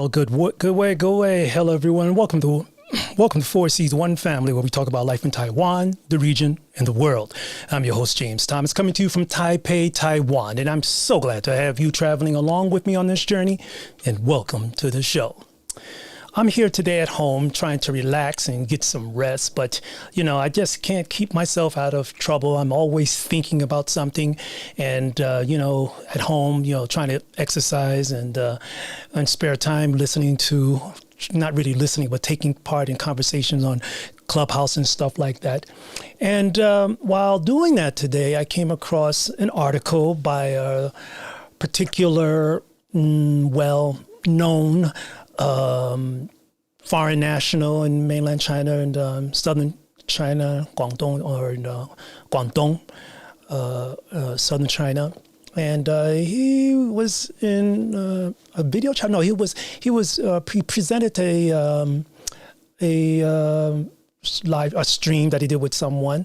Oh, good way, go away. Hello, everyone. Welcome to Four Seas One Family, where we talk about life in Taiwan, the region, and the world. I'm your host, James Thomas, coming to you from Taipei, Taiwan, and I'm so glad to have you traveling along with me on this journey, and welcome to the show. I'm here today at home trying to relax and get some rest, but, I just can't keep myself out of trouble. I'm always thinking about something and, at home, trying to exercise and spare time not really listening, but taking part in conversations on Clubhouse and stuff like that. And while doing that today, I came across an article by a particular, well-known foreign national in mainland China and southern China, Guangdong, southern China. And he was in a video channel. No, he presented a stream that he did with someone,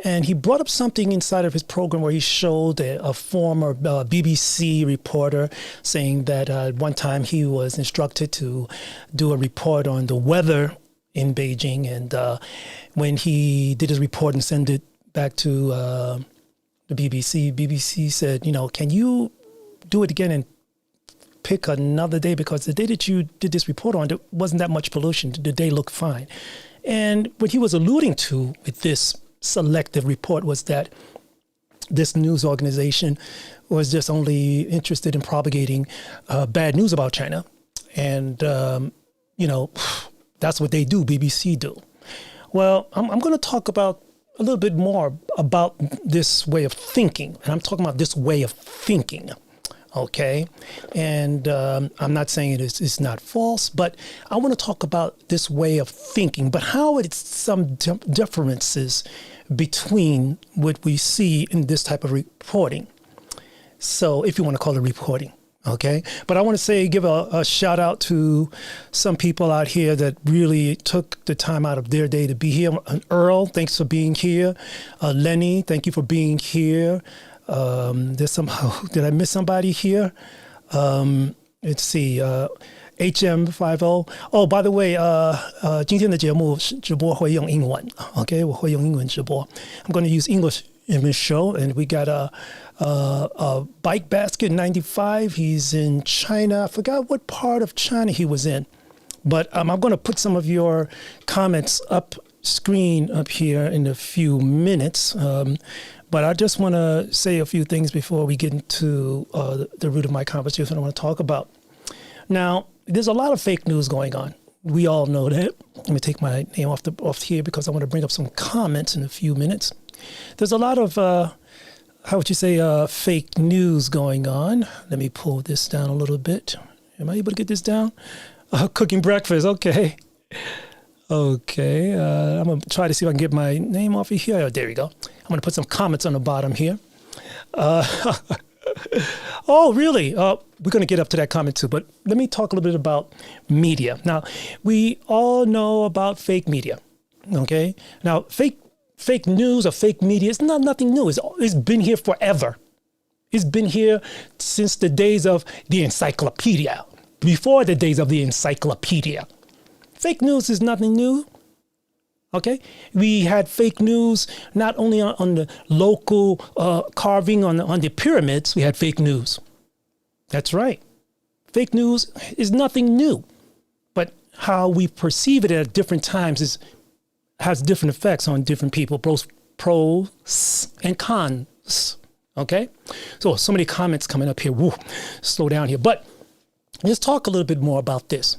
and he brought up something inside of his program where he showed a former BBC reporter saying that one time he was instructed to do a report on the weather in Beijing, and when he did his report and sent it back to the BBC said, can you do it again and pick another day, because the day that you did this report on, there wasn't that much pollution. The day looked fine. And what he was alluding to with this selective report was that this news organization was just only interested in propagating bad news about China. And, that's what they do, BBC do. Well, I'm going to talk about a little bit more about this way of thinking. And I'm talking about this way of thinking. Okay. And I'm not saying it's not false, but I want to talk about this way of thinking, but how it's some differences between what we see in this type of reporting. So if you want to call it reporting. Okay. But I want to give a shout out to some people out here that really took the time out of their day to be here. Earl, thanks for being here. Lenny, thank you for being here. Did I miss somebody here? Let's see, HM50. Oh, by the way, 今天的节目直播会用英文. Okay, 我会用英文直播. I'm going to use English in this show, and we got a Bike Basket 95. He's in China. I forgot what part of China he was in, but I'm going to put some of your comments up here in a few minutes. But I just want to say a few things before we get into the root of my conversation I want to talk about. Now, there's a lot of fake news going on. We all know that. Let me take my name off here because I want to bring up some comments in a few minutes. There's a lot of, fake news going on. Let me pull this down a little bit. Am I able to get this down? Cooking breakfast. Okay. Okay. I'm going to try to see if I can get my name off of here. Oh, there we go. I'm going to put some comments on the bottom here. Oh, really? We're going to get up to that comment too, but let me talk a little bit about media. Now, we all know about fake media, okay? Now, fake news or fake media is nothing new. It's been here forever. It's been here since the days of the encyclopedia, before the days of the encyclopedia. Fake news is nothing new. Okay, we had fake news not only on the local carving on the pyramids. We had fake news. That's right. Fake news is nothing new, but how we perceive it at different times has different effects on different people, both pros and cons. Okay, so many comments coming up here. Woo, slow down here, but let's talk a little bit more about this.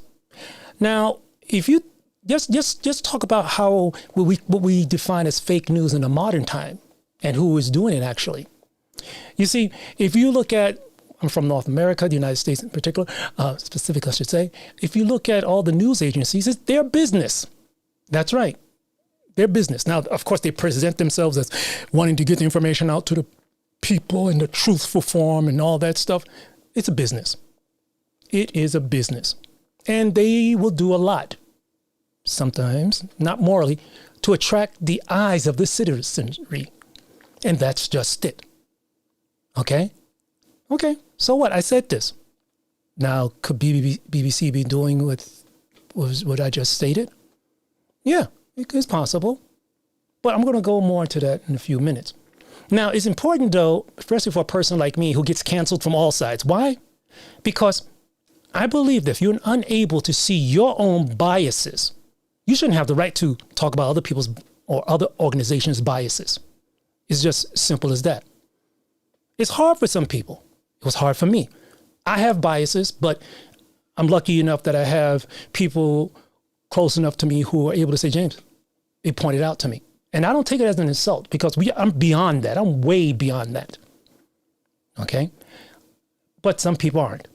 Now, if you Just talk about what we define as fake news in the modern time and who is doing it actually. You see, if you look at, I'm from North America, the United States in particular, specific I should say, if you look at all the news agencies, it's their business. That's right. Their business. Now, of course, they present themselves as wanting to get the information out to the people in the truthful form and all that stuff. It's a business. It is a business. And they will do a lot, sometimes not morally, to attract the eyes of the citizenry. And that's just it. Okay? So what? I said this. Now, could BBC be doing what I just stated? Yeah, it's possible. But I'm going to go more into that in a few minutes. Now, it's important, though, especially for a person like me who gets canceled from all sides. Why? Because I believe that if you're unable to see your own biases, you shouldn't have the right to talk about other people's or other organizations' biases. It's just simple as that. It's hard for some people. It was hard for me. I have biases, but I'm lucky enough that I have people close enough to me who are able to say, James, they pointed out to me. And I don't take it as an insult because I'm beyond that. I'm way beyond that. Okay? But some people aren't.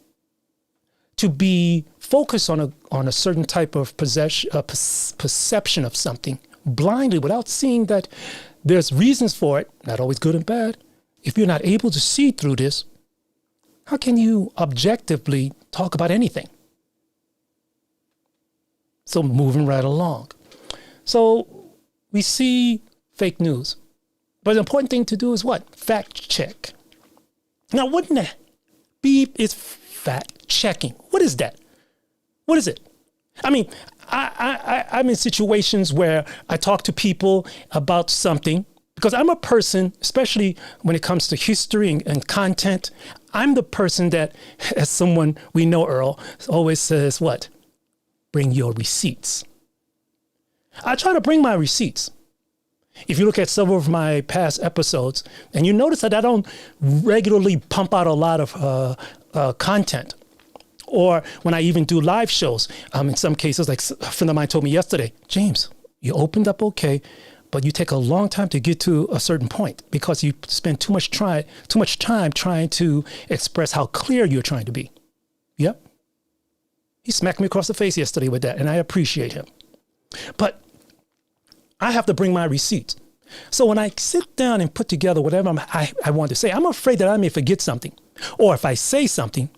To be focused on a certain type of perception of something blindly without seeing that there's reasons for it, not always good and bad. If you're not able to see through this, how can you objectively talk about anything? So moving right along. So we see fake news. But the important thing to do is what? Fact check. Now, wouldn't that be is fact checking? What is that? What is it? I mean, I'm in situations where I talk to people about something because I'm a person, especially when it comes to history and content, I'm the person that, as someone we know, Earl, always says what? Bring your receipts. I try to bring my receipts. If you look at several of my past episodes, and you notice that I don't regularly pump out a lot of content, or when I even do live shows, in some cases, like a friend of mine told me yesterday, James, you opened up okay, but you take a long time to get to a certain point because you spend too much time trying to express how clear you're trying to be. Yep. He smacked me across the face yesterday with that, and I appreciate him. But I have to bring my receipts. So when I sit down and put together whatever I want to say, I'm afraid that I may forget something. Or if I say something,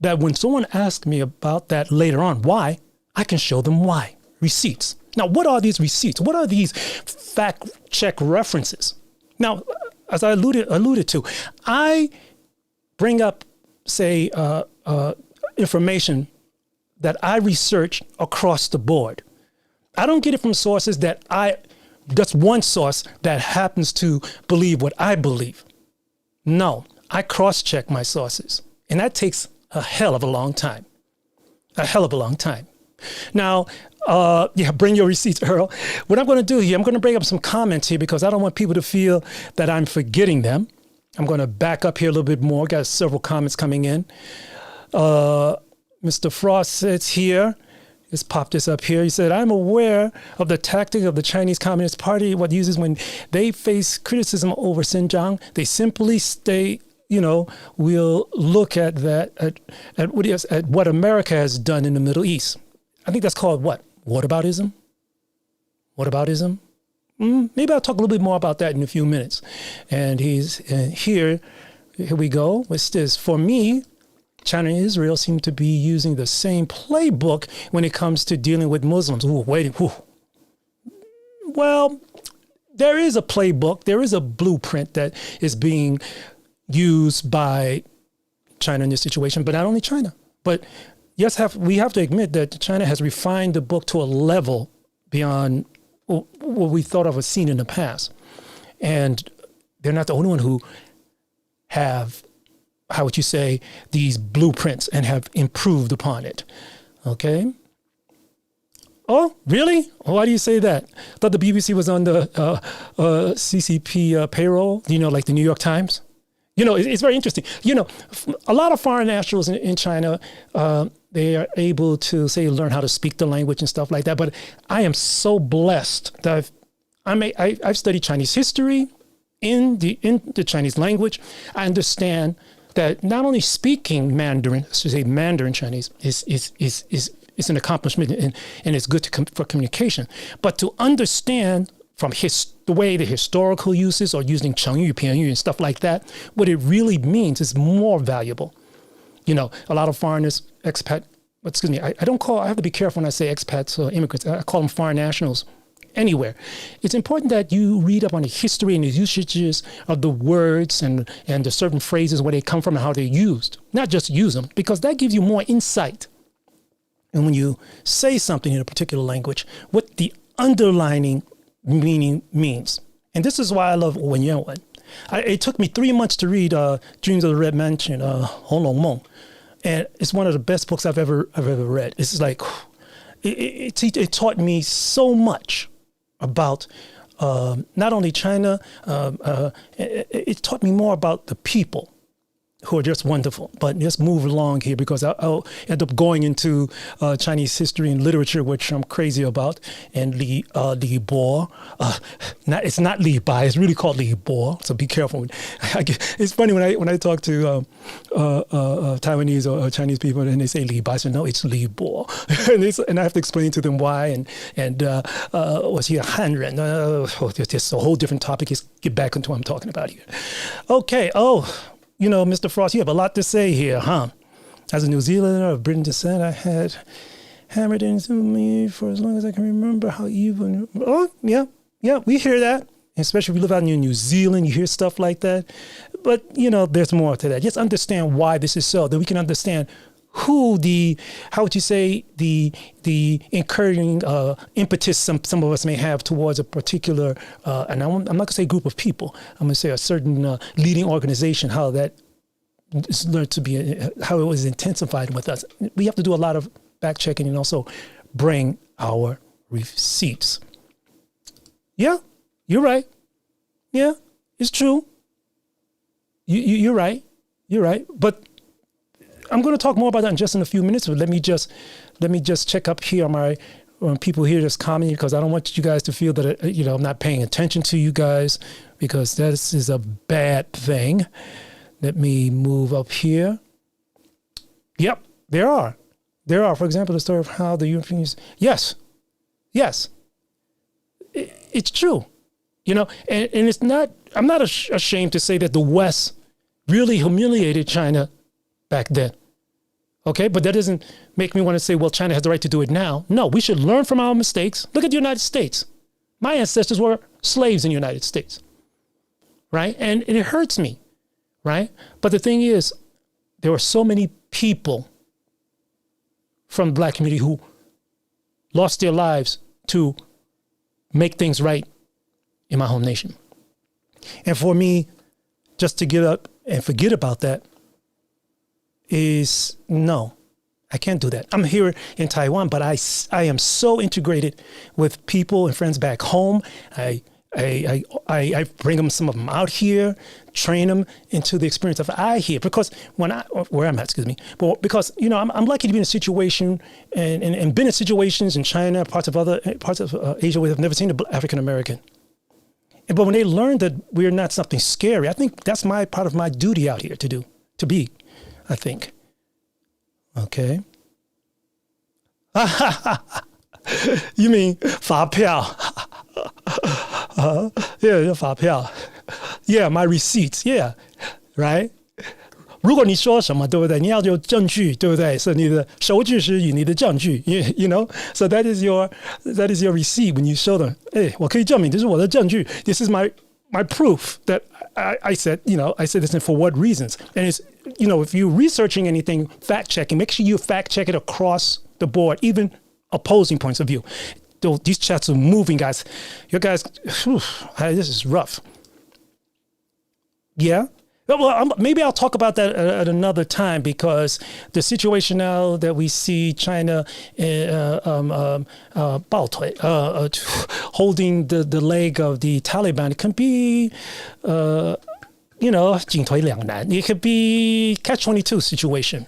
that when someone asks me about that later on, why, I can show them why. Receipts. Now, what are these receipts? What are these fact check references? Now, as I alluded to, I bring up, say, information that I research across the board. I don't get it from sources that's one source that happens to believe what I believe. No, I cross-check my sources. And that takes a hell of a long time. A hell of a long time. Now, bring your receipts, Earl. What I'm going to do here, I'm going to bring up some comments here because I don't want people to feel that I'm forgetting them. I'm going to back up here a little bit more. Got several comments coming in. Mr. Frost says here, let's pop this up here. He said, I'm aware of the tactic of the Chinese Communist Party, what uses when they face criticism over Xinjiang. They simply stay, we'll look at that, at what America has done in the Middle East. I think that's called what? Whataboutism? Whataboutism? Maybe I'll talk a little bit more about that in a few minutes. And here we go. What's this? For me, China and Israel seem to be using the same playbook when it comes to dealing with Muslims. Well, there is a playbook. There is a blueprint that is being used by China in this situation, but not only China. But yes, we have to admit that China has refined the book to a level beyond what we thought of or seen in the past. And they're not the only one who have, how would you say, these blueprints and have improved upon it. Okay. Oh, really? Why do you say that? I thought the BBC was on the CCP payroll, like the New York Times. It's very interesting. A lot of foreign nationals in China, they are able to, say, learn how to speak the language and stuff like that. But I am so blessed that I've studied Chinese history in the Chinese language. I understand that not only speaking Mandarin, Mandarin Chinese is an accomplishment and it's good for communication, but to understand from the way the historical uses or using Chengyu, Pianyu and stuff like that, what it really means is more valuable. A lot of foreigners, I have to be careful when I say expats or immigrants. I call them foreign nationals. anywhere. It's important that you read up on the history and the usages of the words and the certain phrases, where they come from and how they're used. Not just use them, because that gives you more insight. And when you say something in a particular language, what the underlining meaning means. And this is why I love Wenyan. It took me 3 months to read Dreams of the Red Mansion, Hong Long Mong. And it's one of the best books I've ever read. It's like, it taught me so much about not only China, it taught me more about the people who are just wonderful. But let's move along here, because I'll end up going into Chinese history and literature, which I'm crazy about. And Li Bo, it's not Li Bai, it's really called Li Bo. So be careful. It's funny when I talk to Taiwanese or Chinese people, and they say Li Bai, so no, it's Li Bo, and I have to explain to them why. And was he a Han Ren? It's a whole different topic. Let's get back into what I'm talking about here. Okay. You know, Mr. Frost, you have a lot to say here, huh? As a New Zealander of British descent, I had hammered into me for as long as I can remember how evil. Oh, yeah, we hear that. Especially if you live out in New Zealand, you hear stuff like that. But, you know, there's more to that. Just understand why this is so, that we can understand who the encouraging impetus some of us may have towards a particular, and I'm not going to say group of people, I'm going to say a certain leading organization, how that is learned to be, how it was intensified with us. We have to do a lot of back checking and also bring our receipts. Yeah, you're right. Yeah, it's true. You're right. You're right. But I'm going to talk more about that in just in a few minutes, but let me just check up here on my people here just commenting, because I don't want you guys to feel that I'm not paying attention to you guys, because this is a bad thing. Let me move up here. Yep, there are. For example, the story of how the Europeans. Yes, it's true. You know, and it's not. I'm not ashamed to say that the West really humiliated China back then. Okay, but that doesn't make me want to say, well, China has the right to do it now. No, we should learn from our mistakes. Look at the United States. My ancestors were slaves in the United States, right? And it hurts me, right? But the thing is, there were so many people from the Black community who lost their lives to make things right in my home nation. And for me, just to get up and forget about that, is no, I can't do that. I'm here in Taiwan, but I am so integrated with people and friends back home. I bring them, some of them out here, train them into the experience of I here, because because, you know, I'm lucky to be in a situation and been in situations in China, parts of Asia where I've never seen an African American. But when they learn that we're not something scary, I think that's part of my duty out here to be. I think. Okay. You mean 发票? Yeah, 发票. Yeah, my receipts. Yeah, right. 如果你说什么，对不对？你要有证据，对不对？是你的收据是你的证据 you know. So that is your receipt when you show them. 我可以证明这是我的证据. This is my proof that I said this for what reasons. And it's, you know, if you're researching anything, fact checking, make sure you fact check it across the board, even opposing points of view. These chats are moving, guys. You guys, this is rough. Yeah. Well, maybe I'll talk about that at another time, because the situation now that we see China 抱腿, holding the leg of the Taliban, it can be, 进退两难. It could be catch-22 situation,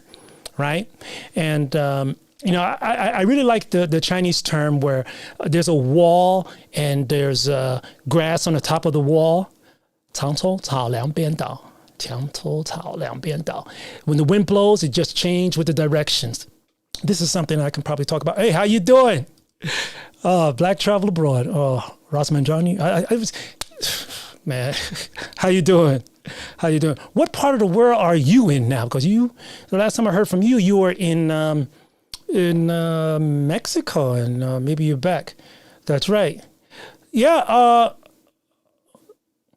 right? And I really like the Chinese term where there's a wall and there's grass on the top of the wall. 长头草两边倒. 墙头草两边倒. When the wind blows, it just changes with the directions. This is something I can probably talk about. Hey, how you doing? Black travel abroad. Ross Manjani. I was, man, how you doing? What part of the world are you in now? Because the last time I heard from you were in Mexico, and maybe you're back. That's right. Yeah,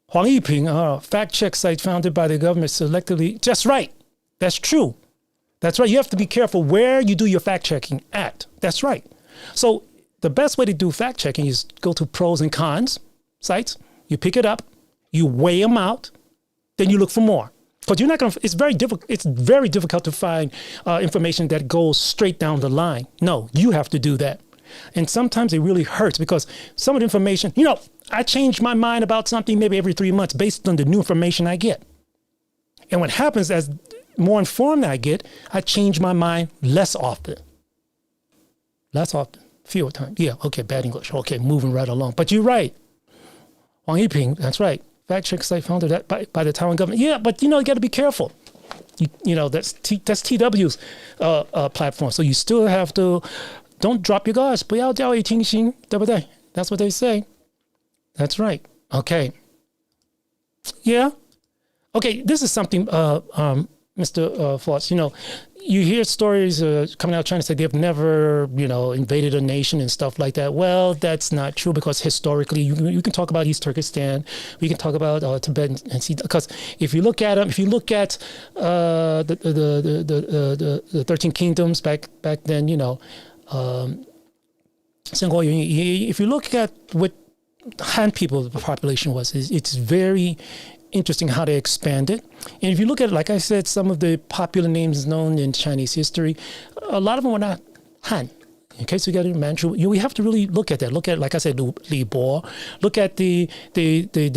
Huang Yiping, fact check site founded by the government selectively. That's right. That's true. That's right. You have to be careful where you do your fact checking at. That's right. So the best way to do fact checking is go to pros and cons sites. You pick it up, you weigh them out, then you look for more. Because you're not going to, it's very difficult. It's very difficult to find information that goes straight down the line. No, you have to do that. And sometimes it really hurts because some of the information, I change my mind about something maybe every 3 months based on the new information I get. And what happens as more informed I get, I change my mind less often. Fewer times. Yeah, okay, bad English. Okay, moving right along. But you're right. Wang Yiping, that's right. Fact check site founded by the Taiwan government. Yeah, but you got to be careful. That's TW's platform. So you still have to, don't drop your guards. 不要掉以轻心，对不对? That's what they say. That's right. Okay. Yeah. Okay, this is something, Mr. Flotz, you hear stories coming out trying to say they've never, invaded a nation and stuff like that. Well, that's not true because historically, you can talk about East Turkestan, we can talk about Tibet and see, because if you look at them, if you look at the 13 kingdoms back then, if you look at what Han people, the population was, it's very interesting how they expanded. And if you look at it, like I said, some of the popular names known in Chinese history, a lot of them were not Han. Okay, so you got to Manchu. We have to really look at that. Look at, like I said, Li Bo. Look at the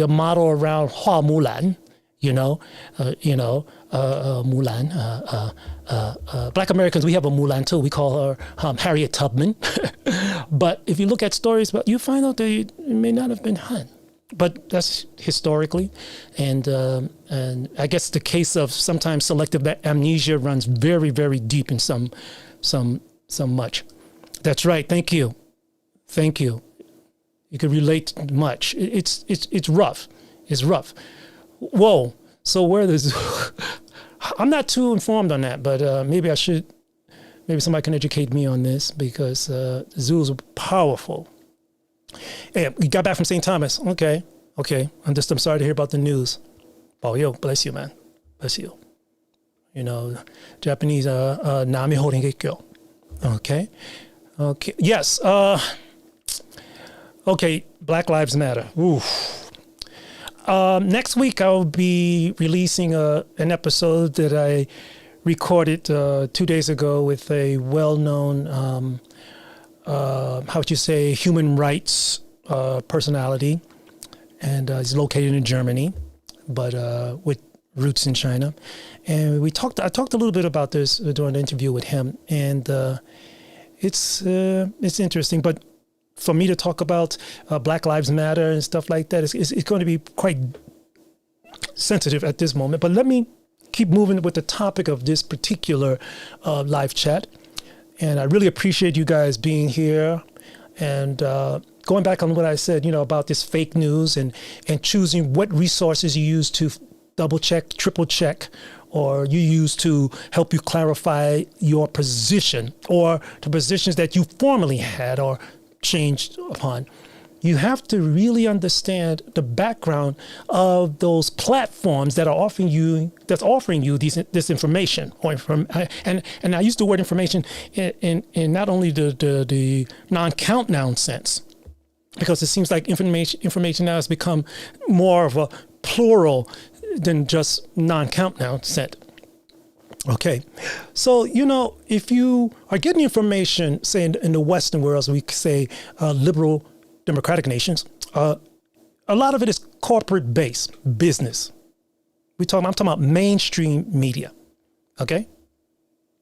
model around Hua Mulan. Mulan. Black Americans, we have a Mulan too. We call her Harriet Tubman. But if you look at stories, you find out they may not have been Han. But that's historically, and I guess the case of sometimes selective amnesia runs very, very deep in some much. That's right. Thank you. You can relate much. It's rough. It's rough. Whoa. So where this? I'm not too informed on that, but maybe I should. Maybe somebody can educate me on this because zoos are powerful. Hey, we got back from St. Thomas. Okay. I'm sorry to hear about the news. Yo, bless you, man. Bless you. Japanese, Nami holding gekyo. Okay. Yes. Okay. Black Lives Matter. Oof. Next week, I'll be releasing an episode that I recorded 2 days ago with a well-known human rights personality, and he's located in Germany, but with roots in China. And I talked a little bit about this during an interview with him, and it's interesting. But for me to talk about Black Lives Matter and stuff like that, it's going to be quite sensitive at this moment. But let me keep moving with the topic of this particular live chat. And I really appreciate you guys being here and going back on what I said, about this fake news and choosing what resources you use to double check, triple check, or you use to help you clarify your position or the positions that you formerly had or changed upon. You have to really understand the background of those platforms that are offering you this information and I use the word information in not only the non-count noun sense, because it seems like information now has become more of a plural than just non-count noun sense. Okay, so if you are getting information, say in the Western world, as we say, liberal democratic nations, a lot of it is corporate-based business. I'm talking about mainstream media. Okay,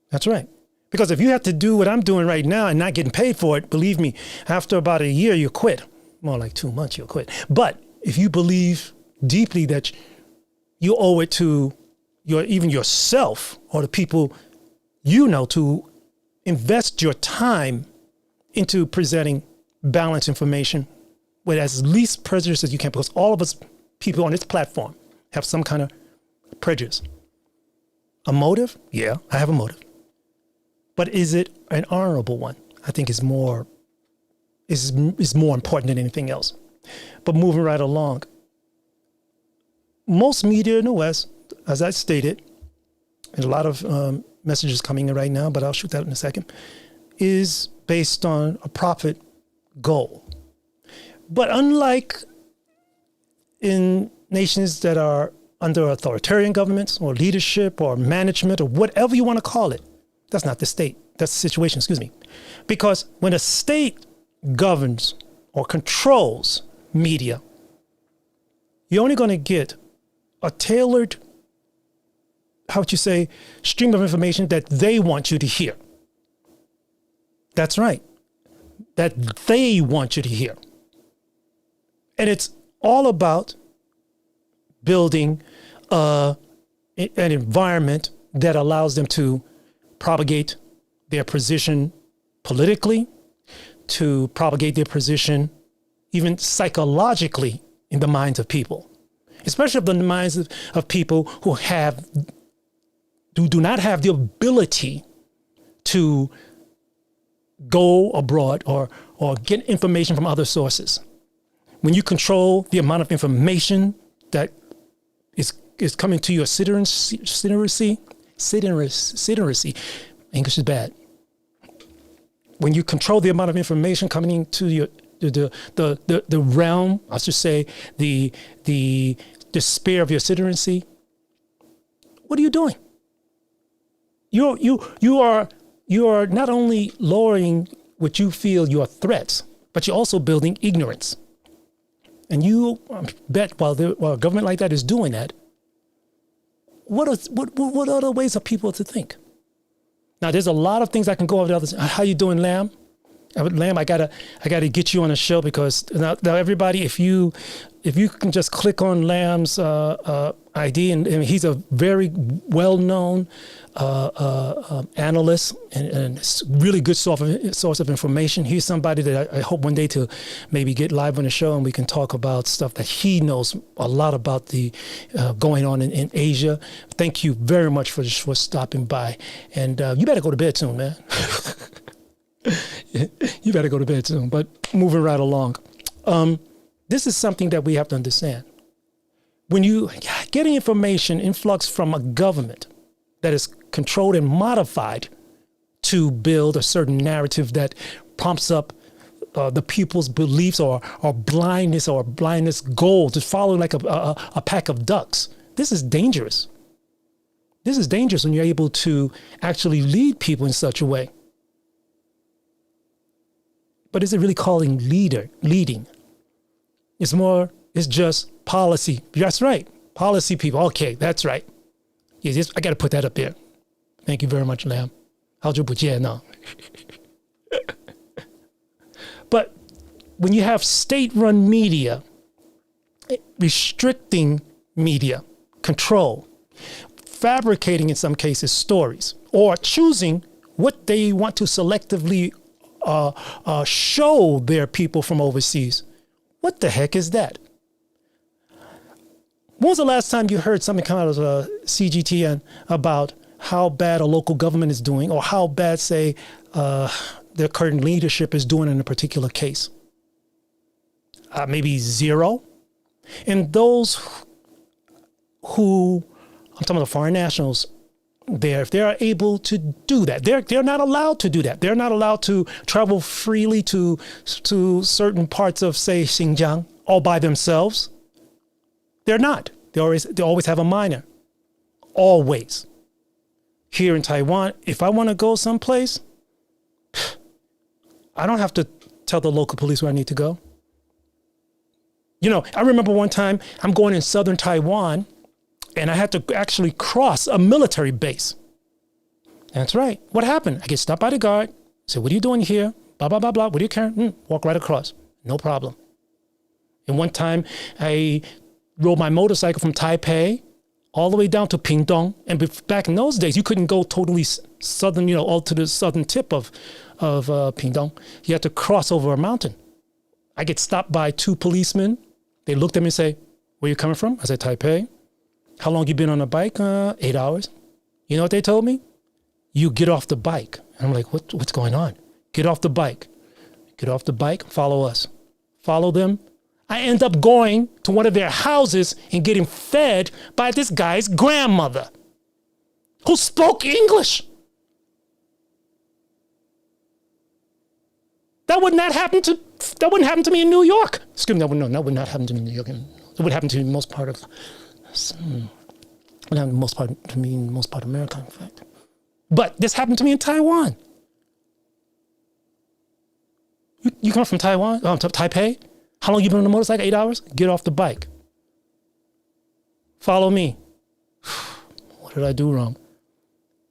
that's right. Because if you have to do what I'm doing right now and not getting paid for it, believe me, after about a year, you quit. More like 2 months, you'll quit. But if you believe deeply that you owe it to even yourself or the people to invest your time into presenting balanced information with as least prejudice as you can, because all of us people on this platform have some kind of prejudice. A motive? Yeah, I have a motive. But is it an honorable one? I think is more important than anything else. But moving right along, most media in the West, as I stated, and a lot of messages coming in right now, but I'll shoot that in a second, is based on a profit goal. But unlike in nations that are under authoritarian governments or leadership or management or whatever you want to call it, that's not the state. That's the situation, excuse me. Because when a state governs or controls media, you're only going to get a tailored, how would you say, stream of information that they want you to hear. That's right. That they want you to hear. And it's all about building an environment that allows them to propagate their position politically, to propagate their position even psychologically in the minds of people, especially in the minds of people who do not have the ability to go abroad or get information from other sources. When you control the amount of information that is coming to your citizenry, English is bad. When you control the amount of information coming into your the realm, I should say, the sphere of your citizenry, what are you doing? You are not only lowering what you feel your threats, but you're also building ignorance. And you bet while a government like that is doing that, what other ways are people to think? Now, there's a lot of things I can go over the others. How you doing, Lamb? Lamb, I gotta get you on the show because now everybody, if you can just click on Lamb's ID, and he's a very well-known analyst and really good source of information. He's somebody that I hope one day to maybe get live on the show and we can talk about stuff that he knows a lot about the going on in Asia. Thank you very much for stopping by, and you better go to bed soon, man. You better go to bed soon. But moving right along, this is something that we have to understand. When you getting information influx from a government that is controlled and modified to build a certain narrative that prompts up the people's beliefs or blindness goals, just following like a pack of ducks. This is dangerous. This is dangerous when you're able to actually lead people in such a way. But is it really calling leading? It's just policy. That's right. Policy people. Okay, that's right. Yeah, I got to put that up there. Thank you very much, Lamb. 好久不见呢. But when you have state-run media, restricting media, control, fabricating in some cases stories, or choosing what they want to selectively show their people from overseas. What the heck is that? When was the last time you heard something come out of CGTN about how bad a local government is doing or how bad, say, their current leadership is doing in a particular case? Maybe zero. And those who, I'm talking about the foreign nationals, if they're able to do that, they're not allowed to do that. They're not allowed to travel freely to certain parts of, say, Xinjiang all by themselves. They're not. They always have a minor. Always. Here in Taiwan, if I want to go someplace, I don't have to tell the local police where I need to go. You know, I remember one time I'm going in southern Taiwan, and I had to actually cross a military base. That's right. What happened? I get stopped by the guard. Say, what are you doing here? Blah, blah, blah, blah. What are you carrying? Walk right across. No problem. And one time I rode my motorcycle from Taipei all the way down to Pingdong. And back in those days, you couldn't go totally southern, all to the southern tip of Pingdong. You had to cross over a mountain. I get stopped by two policemen. They looked at me and say, where you coming from? I said, Taipei. How long you been on a bike? 8 hours. You know what they told me? You get off the bike. And I'm like, what's going on? Get off the bike. Get off the bike. Follow us. Follow them. I end up going to one of their houses and getting fed by this guy's grandmother who spoke English. That wouldn't happen to me in New York. Excuse me, that would not happen to me in New York. It would happen to me in most part of America, in fact. But this happened to me in Taiwan. You come from Taiwan? To Taipei? How long you been on the motorcycle? 8 hours? Get off the bike. Follow me. What did I do wrong?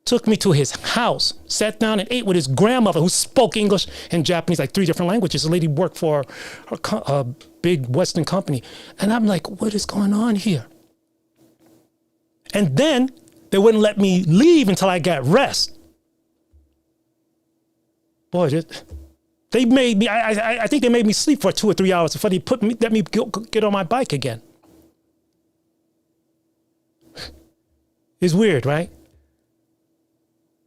Took me to his house, sat down and ate with his grandmother who spoke English and Japanese, like 3 different languages. The lady worked for a big Western company. And I'm like, what is going on here? And then they wouldn't let me leave until I got rest. Boy, they made me, I think they made me sleep for 2 or 3 hours before they let me get on my bike again. It's weird, right?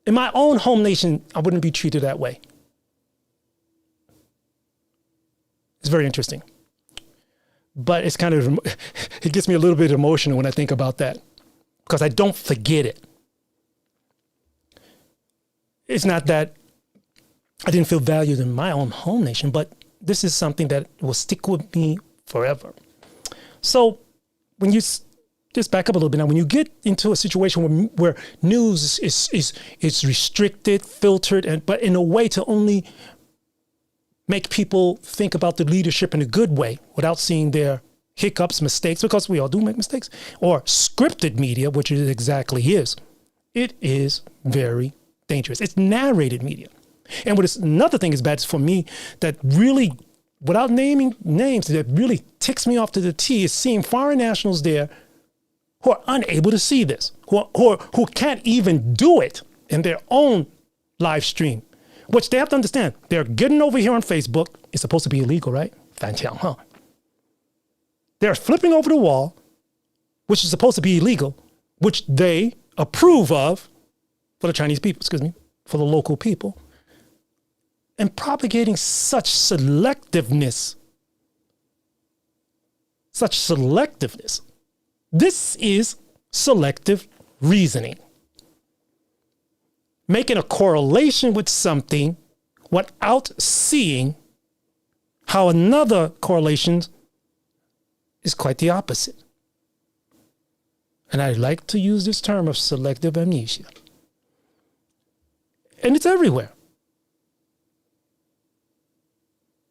In my own home nation, I wouldn't be treated that way. It's very interesting. But it's kind of, it gets me a little bit emotional when I think about that, because I don't forget it. It's not that I didn't feel valued in my own home nation, but this is something that will stick with me forever. So when you just back up a little bit now, when you get into a situation where news is restricted, filtered, but in a way to only make people think about the leadership in a good way without seeing their hiccups, mistakes, because we all do make mistakes, or scripted media, which it exactly is, it is very dangerous. It's narrated media. And what is another thing is bad for me that really, without naming names, that really ticks me off to the T is seeing foreign nationals there who are unable to see this, who can't even do it in their own live stream, which they have to understand. They're getting over here on Facebook. It's supposed to be illegal, right? Fantiao, huh? They're flipping over the wall, which is supposed to be illegal, which they approve of for the Chinese people, for the local people, and propagating such selectiveness. This is selective reasoning. Making a correlation with something without seeing how another correlation is quite the opposite. And I like to use this term of selective amnesia. And it's everywhere.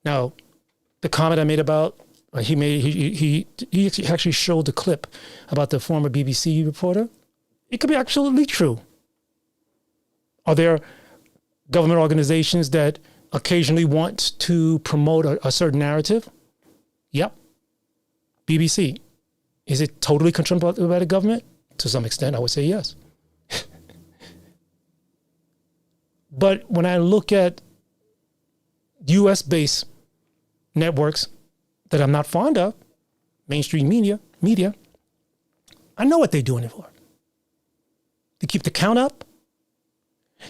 Now, the comment I made about, he actually showed the clip about the former BBC reporter. It could be absolutely true. Are there government organizations that occasionally want to promote a certain narrative? Yep. BBC. Is it totally controlled by the government? To some extent, I would say yes. But when I look at US-based networks that I'm not fond of, mainstream media, I know what they're doing it for. To keep the count up,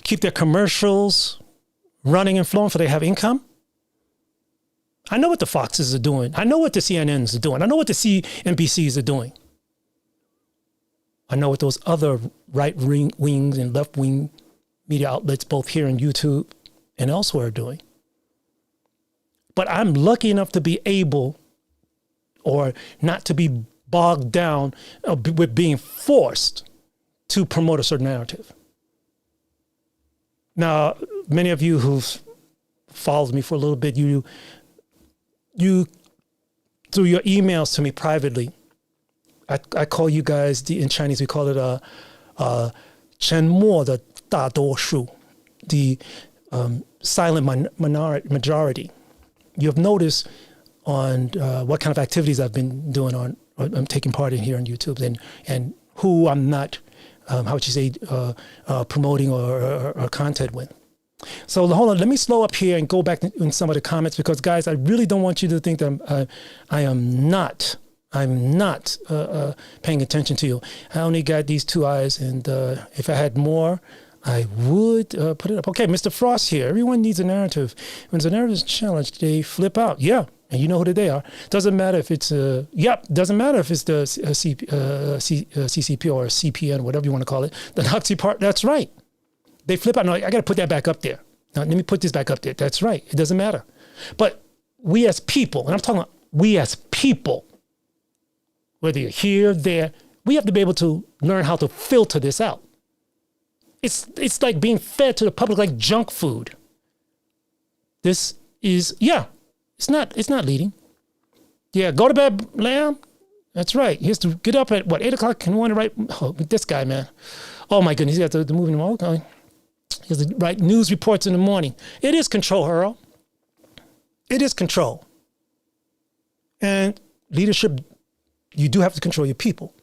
keep their commercials running and flowing so they have income. I know what the Foxes are doing. I know what the CNNs are doing. I know what the CNBCs are doing. I know what those other right-wing and left-wing media outlets, both here on YouTube and elsewhere, are doing. But I'm lucky enough to be able, or not to be bogged down with being forced to promote a certain narrative. Now, many of you who've followed me for a little bit, you through your emails to me privately, I call you guys, in Chinese we call it 沉默的大多数, the silent majority. You have noticed on what kind of activities I've been doing I'm taking part in here on YouTube, and who I'm not, how would you say, promoting or content with. So hold on, let me slow up here and go back in some of the comments, because guys, I really don't want you to think that I'm not paying attention to you. I only got these 2 eyes, and if I had more, I would put it up. Okay, Mr. Frost here. Everyone needs a narrative. When the narrative is challenged, they flip out. Yeah, and you know who they are. Doesn't matter if it's doesn't matter if it's the CCP or CPN, whatever you want to call it, the Nazi part. That's right. They flip out. No, I got to put that back up there. Now, let me put this back up there. That's right. It doesn't matter. But we as people, and I'm talking about we as people, whether you're here, there, we have to be able to learn how to filter this out. It's like being fed to the public like junk food. This is, it's not leading. Yeah, go to bed, lamb. That's right. He has to get up at, 8 o'clock in the morning, right? Oh, this guy, man. Oh, my goodness. He has to move in the morning. Okay. He has to write news reports in the morning. It is control, Earl. It is control. And leadership, you do have to control your people.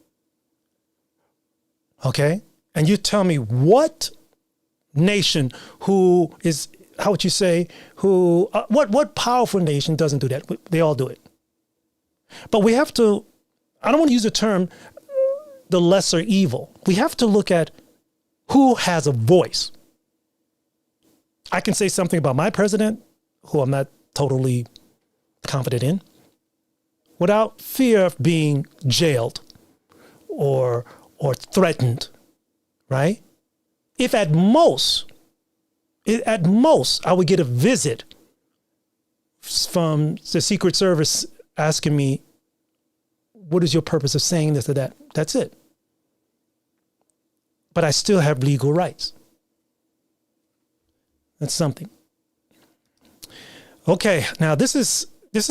Okay? And you tell me what nation who is, how would you say, who, what powerful nation doesn't do that? They all do it. But we have to, I don't want to use the term the lesser evil. We have to look at who has a voice. I can say something about my president, who I'm not totally confident in, without fear of being jailed or threatened, right? If at most, I would get a visit from the Secret Service asking me, what is your purpose of saying this or that? That's it. But I still have legal rights. That's something. Okay, now this is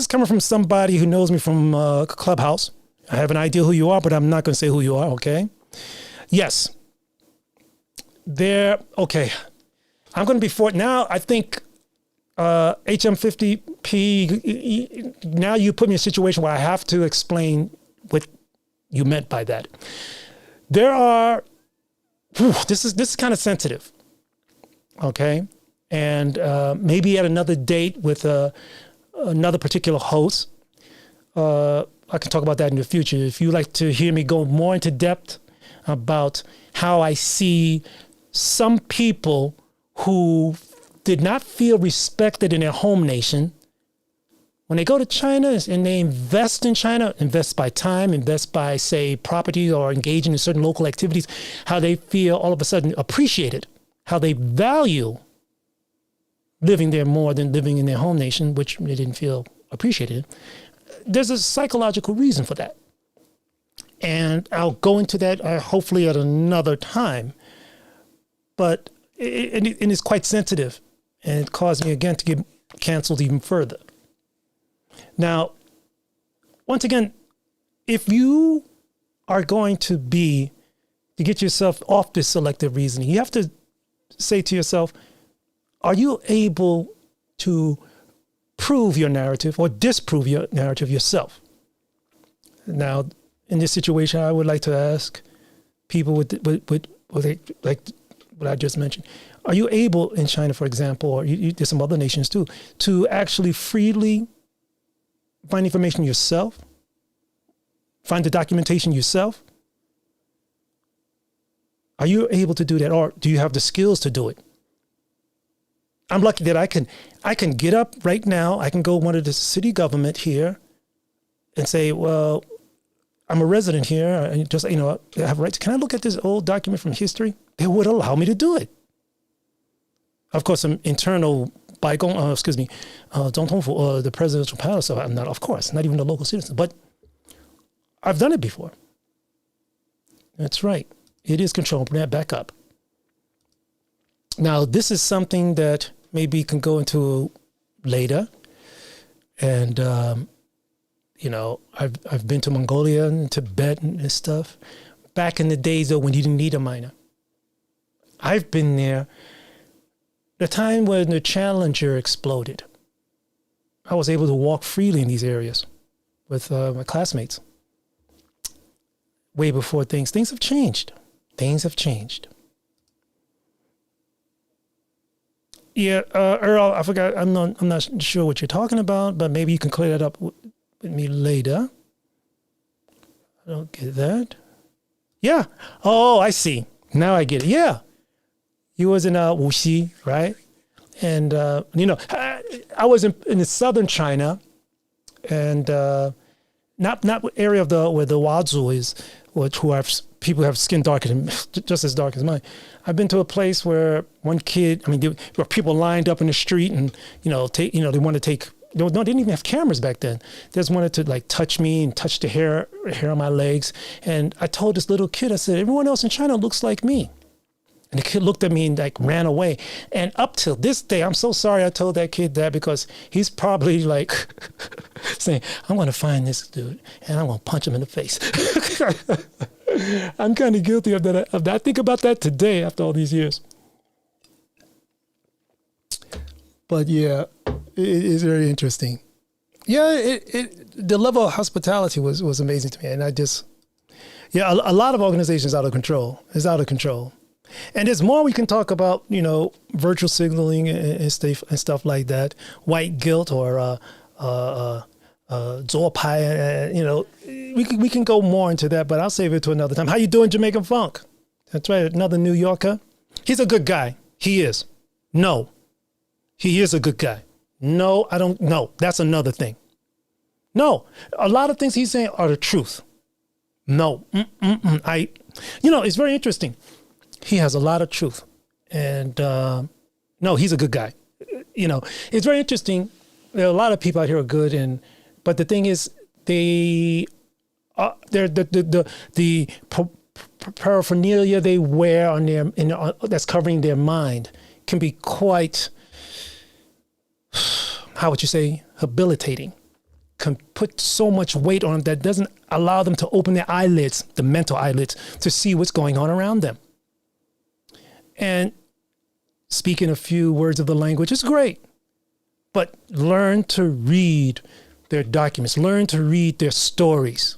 coming from somebody who knows me from Clubhouse. I have an idea who you are, but I'm not going to say who you are, okay? Yes. Okay. I'm going to be for now. I think HM50P, now you put me in a situation where I have to explain what you meant by that. There are, this is kind of sensitive, okay? And maybe at another date with another particular host, I can talk about that in the future. If you'd like to hear me go more into depth about how I see some people who did not feel respected in their home nation, when they go to China and they invest in China, invest by time, invest by, say, property or engaging in certain local activities, how they feel all of a sudden appreciated, how they value living there more than living in their home nation, which they didn't feel appreciated. There's a psychological reason for that. And I'll go into that hopefully at another time. But it's quite sensitive, and it caused me, again, to get canceled even further. Now, once again, if you are going to get yourself off this selective reasoning, you have to say to yourself, are you able to prove your narrative or disprove your narrative yourself? Now, in this situation, I would like to ask people with like what I just mentioned, are you able in China, for example, or there's some other nations too, to actually freely find information yourself, find the documentation yourself? Are you able to do that, or do you have the skills to do it? I'm lucky that I can get up right now. I can go to one of the city government here and say, well, I'm a resident here, and just, I have rights. Can I look at this old document from history? They would allow me to do it. Of course, some internal the presidential palace. So I'm not, of course, not even a local citizen, but I've done it before. That's right. It is control. Bring that back up. Now, this is something that maybe can go into later. And, I've been to Mongolia and Tibet and stuff. Back in the days, though, when you didn't need a minor. I've been there. The time when the Challenger exploded, I was able to walk freely in these areas with my classmates. Way before things have changed. Things have changed. Yeah, Earl, I forgot. I'm not sure what you're talking about, but maybe you can clear that up with me later. I don't get that. Yeah. Oh, I see. Now I get it. Yeah. He was in Wuxi, right? And, I was in the southern China and not area of where the Wazoo is, which who have people who have skin darker than just as dark as mine. I've been to a place where one kid, there were people lined up in the street, and they want to take. No, they didn't even have cameras back then. They just wanted to like touch me and touch the hair on my legs. And I told this little kid, I said, everyone else in China looks like me. And the kid looked at me and like ran away. And up till this day, I'm so sorry I told that kid that, because he's probably like saying, I'm going to find this dude and I'm going to punch him in the face. I'm kind of guilty of that. I think about that today after all these years. But yeah, it is very interesting. Yeah, the level of hospitality was amazing to me. And a lot of organizations out of control. It's out of control. And there's more we can talk about, virtual signaling and stuff like that, white guilt or Zorpai. We can go more into that, but I'll save it to another time. How you doing, Jamaican Funk? That's right, another New Yorker. He's a good guy. He is. No, he is a good guy. No, I don't. No, that's another thing. No, a lot of things he's saying are the truth. No, it's very interesting. He has a lot of truth, and no, he's a good guy. It's very interesting. There are a lot of people out here who are good, but the thing is, they're the paraphernalia they wear on that's covering their mind can be quite, how would you say, habilitating. Can put so much weight on them that doesn't allow them to open their eyelids, the mental eyelids, to see what's going on around them. And speaking a few words of the language is great, but learn to read their documents, learn to read their stories,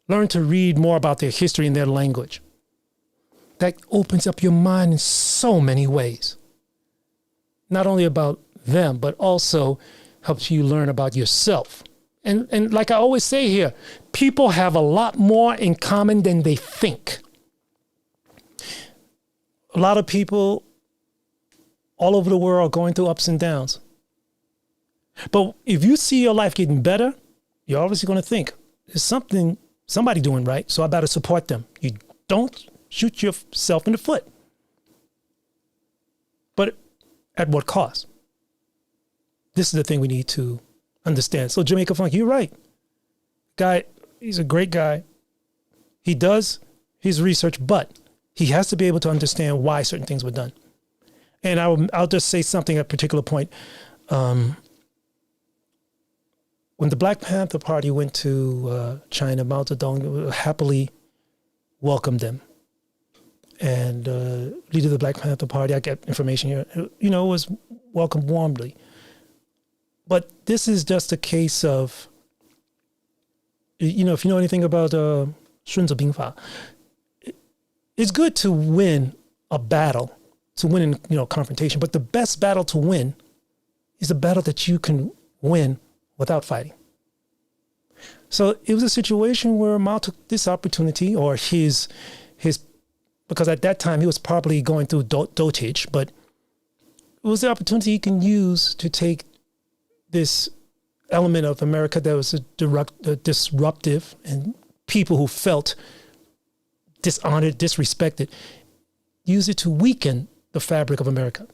learn to read more about their history and their language. That opens up your mind in so many ways. Not only about them, but also helps you learn about yourself. And like I always say here, people have a lot more in common than they think. A lot of people all over the world are going through ups and downs. But if you see your life getting better, you're obviously going to think, there's somebody doing right, so I better support them. You don't shoot yourself in the foot. But at what cost? This is the thing we need to understand. So Jamaica Funk, you're right. Guy, he's a great guy. He does his research, but he has to be able to understand why certain things were done. And I'll just say something at a particular point. When the Black Panther Party went to China, Mao Zedong happily welcomed them. And leader of the Black Panther Party, I get information here, was welcomed warmly. But this is just a case of, if you know anything about Sun Tzu Bingfa, it's good to win a battle, to win in confrontation. But the best battle to win is a battle that you can win without fighting. So it was a situation where Mao took this opportunity, or his, because at that time he was probably going through dotage, but it was the opportunity he can use to take this element of America that was disruptive, and people who felt dishonored, disrespected, use it to weaken the fabric of America.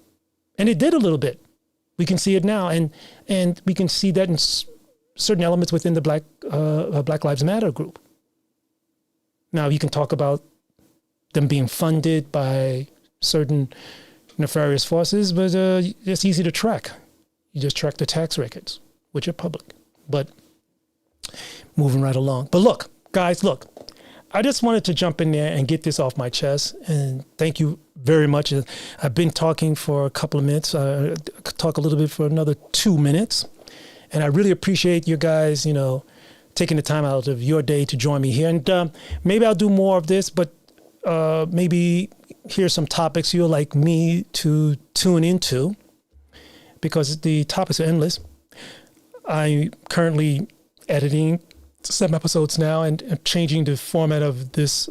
And it did a little bit. We can see it now, and we can see that in certain elements within the Black Lives Matter group. Now, you can talk about them being funded by certain nefarious forces, but it's easy to track. You just track the tax records, which are public. But moving right along. But look, guys, I just wanted to jump in there and get this off my chest. And thank you very much. I've been talking for a couple of minutes. I could talk a little bit for another 2 minutes. And I really appreciate you guys, taking the time out of your day to join me here. And maybe I'll do more of this, but maybe here's some topics you'll like me to tune into, because the topics are endless. I'm currently editing 7 episodes now and changing the format of this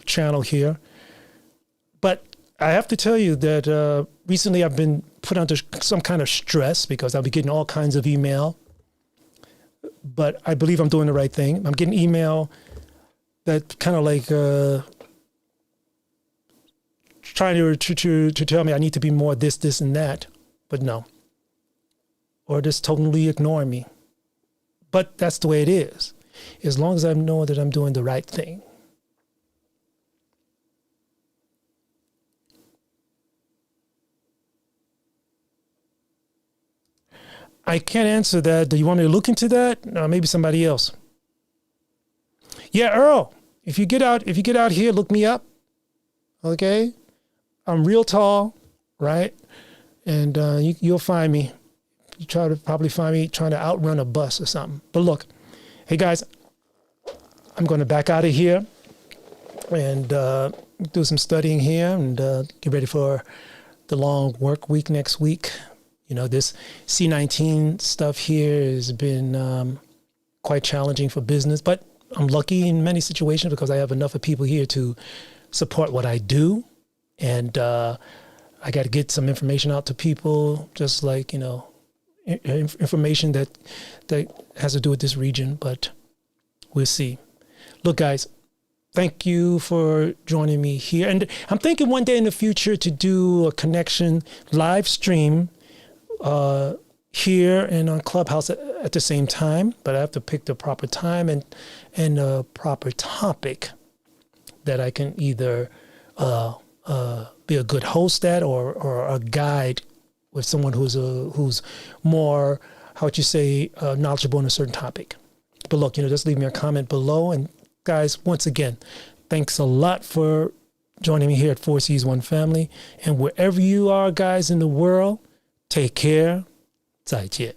channel here. But I have to tell you that recently I've been put under some kind of stress because I'll be getting all kinds of email but I believe I'm doing the right thing. I'm getting email that kind of like trying to tell me I need to be more this, and that, but no. Or just totally ignore me. But that's the way it is. As long as I know that I'm doing the right thing. I can't answer that. Do you want me to look into that? No, maybe somebody else. Yeah, Earl. If you get out here, look me up. Okay? I'm real tall, right? And you'll find me. You try to probably find me trying to outrun a bus or something. But look, hey guys, I'm going to back out of here and do some studying here and get ready for the long work week next week. You know, this C-19 stuff here has been quite challenging for business, but I'm lucky in many situations because I have enough of people here to support what I do. And I got to get some information out to people, just like, you know, information that has to do with this region, but we'll see. Look, guys, thank you for joining me here. And I'm thinking one day in the future to do a connection live stream here and on Clubhouse at the same time, but I have to pick the proper time and a proper topic that I can either be a good host at or a guide with someone who's more, how would you say, knowledgeable on a certain topic. But look, you know, just leave me a comment below. And guys, once again, thanks a lot for joining me here at 4C's One Family. And wherever you are, guys, in the world, take care. 再见.